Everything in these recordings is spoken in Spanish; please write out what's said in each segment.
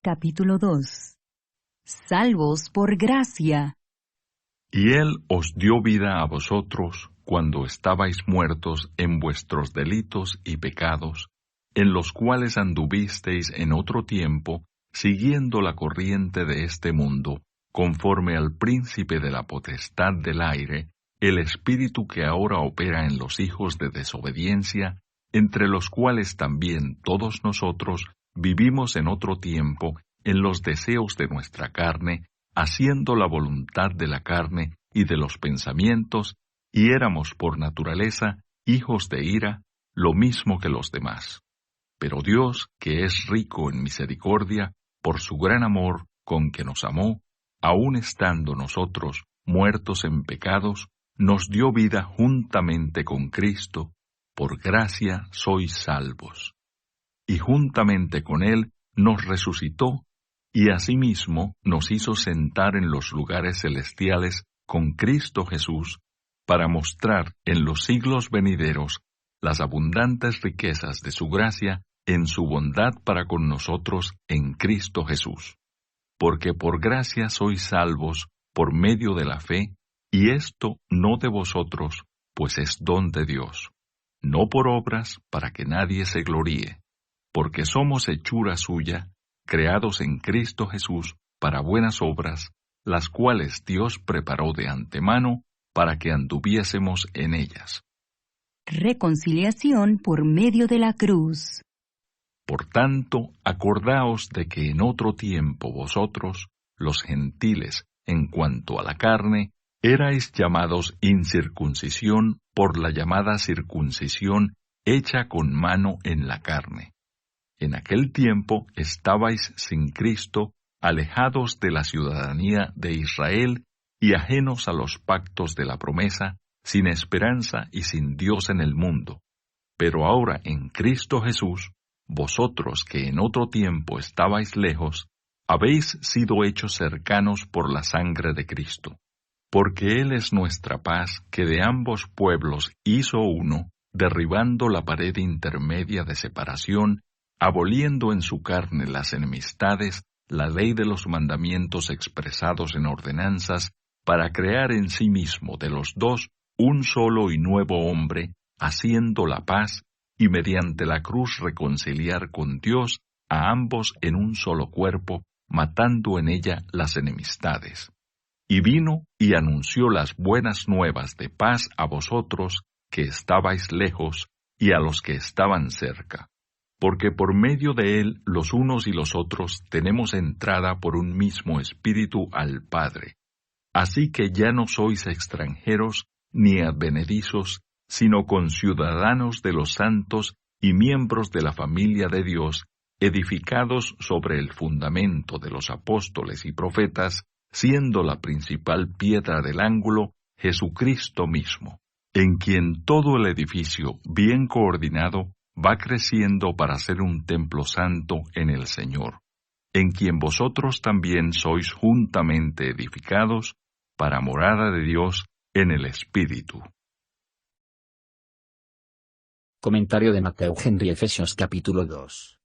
capítulo 2. Salvos por gracia. Y Él os dio vida a vosotros cuando estabais muertos en vuestros delitos y pecados, en los cuales anduvisteis en otro tiempo, siguiendo la corriente de este mundo, conforme al príncipe de la potestad del aire, el espíritu que ahora opera en los hijos de desobediencia, entre los cuales también todos nosotros vivimos en otro tiempo en los deseos de nuestra carne, haciendo la voluntad de la carne y de los pensamientos, y éramos por naturaleza hijos de ira, lo mismo que los demás. Pero Dios, que es rico en misericordia, por su gran amor con que nos amó, aun estando nosotros muertos en pecados, nos dio vida juntamente con Cristo, por gracia sois salvos. Y juntamente con Él nos resucitó, y asimismo nos hizo sentar en los lugares celestiales con Cristo Jesús, para mostrar en los siglos venideros las abundantes riquezas de su gracia en su bondad para con nosotros en Cristo Jesús. Porque por gracia sois salvos por medio de la fe, y esto no de vosotros, pues es don de Dios, no por obras para que nadie se gloríe, porque somos hechura suya, creados en Cristo Jesús para buenas obras, las cuales Dios preparó de antemano para que anduviésemos en ellas. Reconciliación por medio de la cruz. Por tanto, acordaos de que en otro tiempo vosotros, los gentiles, en cuanto a la carne, erais llamados incircuncisión por la llamada circuncisión hecha con mano en la carne. En aquel tiempo estabais sin Cristo, alejados de la ciudadanía de Israel y ajenos a los pactos de la promesa, sin esperanza y sin Dios en el mundo. Pero ahora en Cristo Jesús, vosotros que en otro tiempo estabais lejos, habéis sido hechos cercanos por la sangre de Cristo. Porque Él es nuestra paz, que de ambos pueblos hizo uno, derribando la pared intermedia de separación, aboliendo en su carne las enemistades, la ley de los mandamientos expresados en ordenanzas, para crear en sí mismo de los dos un solo y nuevo hombre, haciendo la paz, y mediante la cruz reconciliar con Dios a ambos en un solo cuerpo, matando en ella las enemistades. Y vino y anunció las buenas nuevas de paz a vosotros que estabais lejos y a los que estaban cerca. Porque por medio de él los unos y los otros tenemos entrada por un mismo espíritu al Padre. Así que ya no sois extranjeros ni advenedizos, sino conciudadanos de los santos y miembros de la familia de Dios, edificados sobre el fundamento de los apóstoles y profetas, siendo la principal piedra del ángulo Jesucristo mismo, en quien todo el edificio, bien coordinado, va creciendo para ser un templo santo en el Señor, en quien vosotros también sois juntamente edificados para morada de Dios en el Espíritu. Comentario de Matthew Henry, Efesios capítulo 2.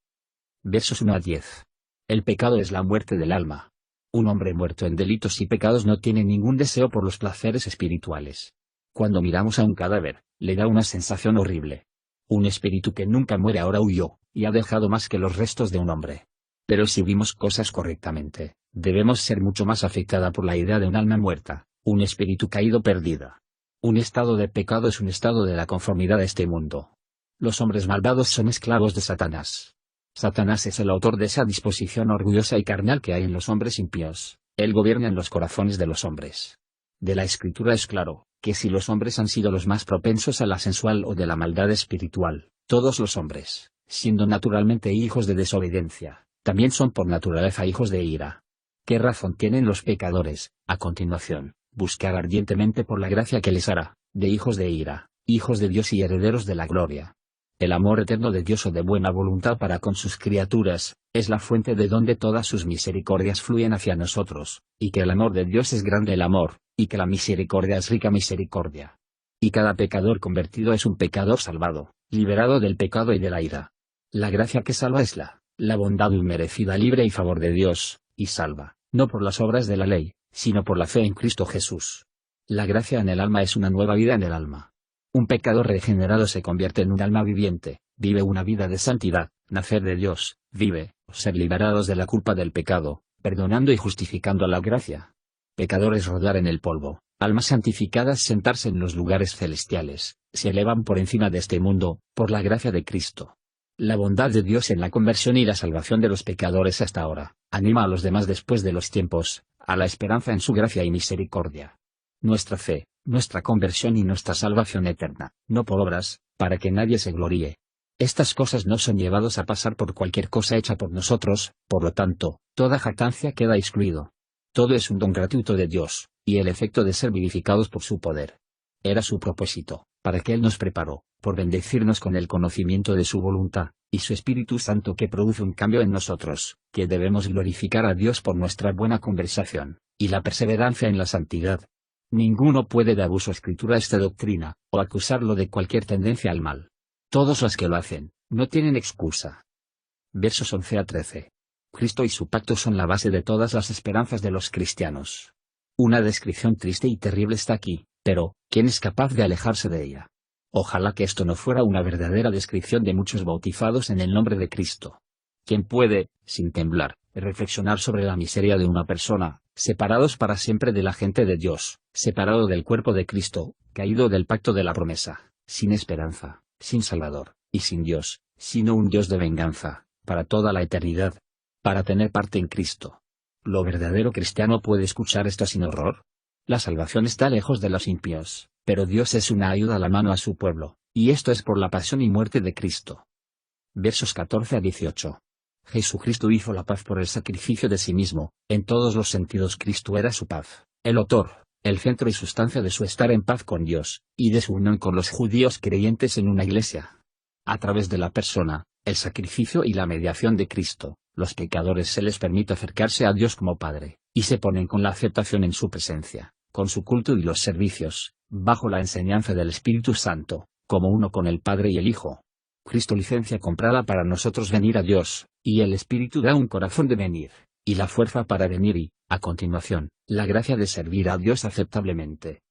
Versos 1 a 10. El pecado es la muerte del alma. Un hombre muerto en delitos y pecados no tiene ningún deseo por los placeres espirituales. Cuando miramos a un cadáver, le da una sensación horrible. Un espíritu que nunca muere ahora huyó, y ha dejado más que los restos de un hombre. Pero si vimos cosas correctamente, debemos ser mucho más afectada por la idea de un alma muerta, un espíritu caído perdida. Un estado de pecado es un estado de la conformidad a este mundo. Los hombres malvados son esclavos de Satanás. Satanás es el autor de esa disposición orgullosa y carnal que hay en los hombres impíos. Él gobierna en los corazones de los hombres. De la Escritura es claro, que si los hombres han sido los más propensos a la sensual o de la maldad espiritual, todos los hombres, siendo naturalmente hijos de desobediencia, también son por naturaleza hijos de ira. ¿Qué razón tienen los pecadores, a continuación, buscar ardientemente por la gracia que les hará, de hijos de ira, hijos de Dios y herederos de la gloria? El amor eterno de Dios o de buena voluntad para con sus criaturas, es la fuente de donde todas sus misericordias fluyen hacia nosotros, y que el amor de Dios es grande el amor, y que la misericordia es rica misericordia. Y cada pecador convertido es un pecador salvado, liberado del pecado y de la ira. La gracia que salva es la La bondad inmerecida libre y favor de Dios, y salva, no por las obras de la ley, sino por la fe en Cristo Jesús. La gracia en el alma es una nueva vida en el alma. Un pecador regenerado se convierte en un alma viviente, vive una vida de santidad, nacer de Dios, vive, ser liberados de la culpa del pecado, perdonando y justificando la gracia. Pecadores rodar en el polvo, almas santificadas sentarse en los lugares celestiales, se elevan por encima de este mundo, por la gracia de Cristo. La bondad de Dios en la conversión y la salvación de los pecadores hasta ahora, anima a los demás después de los tiempos, a la esperanza en su gracia y misericordia. Nuestra fe, nuestra conversión y nuestra salvación eterna, no por obras, para que nadie se gloríe. Estas cosas no son llevados a pasar por cualquier cosa hecha por nosotros, por lo tanto, toda jactancia queda excluido. Todo es un don gratuito de Dios, y el efecto de ser vivificados por su poder. Era su propósito, para que Él nos preparó, por bendecirnos con el conocimiento de su voluntad, y su Espíritu Santo que produce un cambio en nosotros, que debemos glorificar a Dios por nuestra buena conversación, y la perseverancia en la santidad. Ninguno puede dar uso a escritura a esta doctrina, o acusarlo de cualquier tendencia al mal. Todos los que lo hacen, no tienen excusa. Versos 11 a 13. Cristo y su pacto son la base de todas las esperanzas de los cristianos. Una descripción triste y terrible está aquí, pero, ¿quién es capaz de alejarse de ella? Ojalá que esto no fuera una verdadera descripción de muchos bautizados en el nombre de Cristo. ¿Quién puede, sin temblar, reflexionar sobre la miseria de una persona, separados para siempre de la gente de Dios, separado del cuerpo de Cristo, caído del pacto de la promesa, sin esperanza, sin Salvador, y sin Dios, sino un Dios de venganza, para toda la eternidad? Para tener parte en Cristo. ¿Lo verdadero cristiano puede escuchar esto sin horror? La salvación está lejos de los impíos, pero Dios es una ayuda a la mano a su pueblo, y esto es por la pasión y muerte de Cristo. Versos 14 a 18. Jesucristo hizo la paz por el sacrificio de sí mismo, en todos los sentidos Cristo era su paz, el autor, el centro y sustancia de su estar en paz con Dios, y de su unión con los judíos creyentes en una iglesia. A través de la persona, el sacrificio y la mediación de Cristo, los pecadores se les permite acercarse a Dios como Padre, y se ponen con la aceptación en su presencia, con su culto y los servicios, bajo la enseñanza del Espíritu Santo, como uno con el Padre y el Hijo. Cristo licencia comprada para nosotros venir a Dios, y el Espíritu da un corazón de venir, y la fuerza para venir y, a continuación, la gracia de servir a Dios aceptablemente.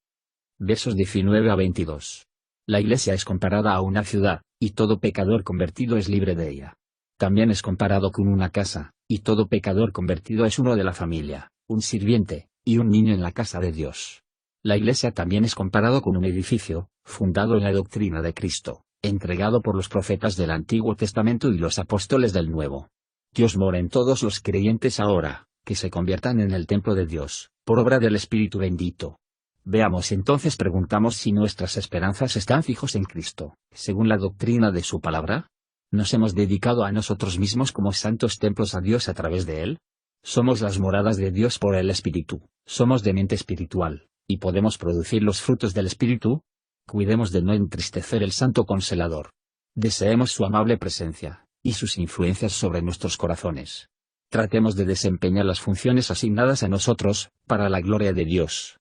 Versos 19 a 22. La Iglesia es comparada a una ciudad, y todo pecador convertido es libre de ella. También es comparado con una casa, y todo pecador convertido es uno de la familia, un sirviente, y un niño en la casa de Dios. La Iglesia también es comparado con un edificio, fundado en la doctrina de Cristo, entregado por los profetas del Antiguo Testamento y los apóstoles del Nuevo. Dios mora en todos los creyentes ahora, que se conviertan en el templo de Dios, por obra del Espíritu bendito. Veamos entonces, preguntamos si nuestras esperanzas están fijos en Cristo, según la doctrina de su palabra. ¿Nos hemos dedicado a nosotros mismos como santos templos a Dios a través de Él? Somos las moradas de Dios por el Espíritu, somos de mente espiritual, y podemos producir los frutos del Espíritu. Cuidemos de no entristecer el Santo Consolador. Deseemos su amable presencia, y sus influencias sobre nuestros corazones. Tratemos de desempeñar las funciones asignadas a nosotros, para la gloria de Dios.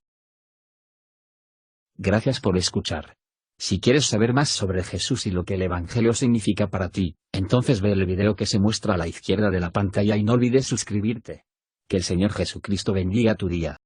Gracias por escuchar. Si quieres saber más sobre Jesús y lo que el Evangelio significa para ti, entonces ve el video que se muestra a la izquierda de la pantalla y no olvides suscribirte. Que el Señor Jesucristo bendiga tu día.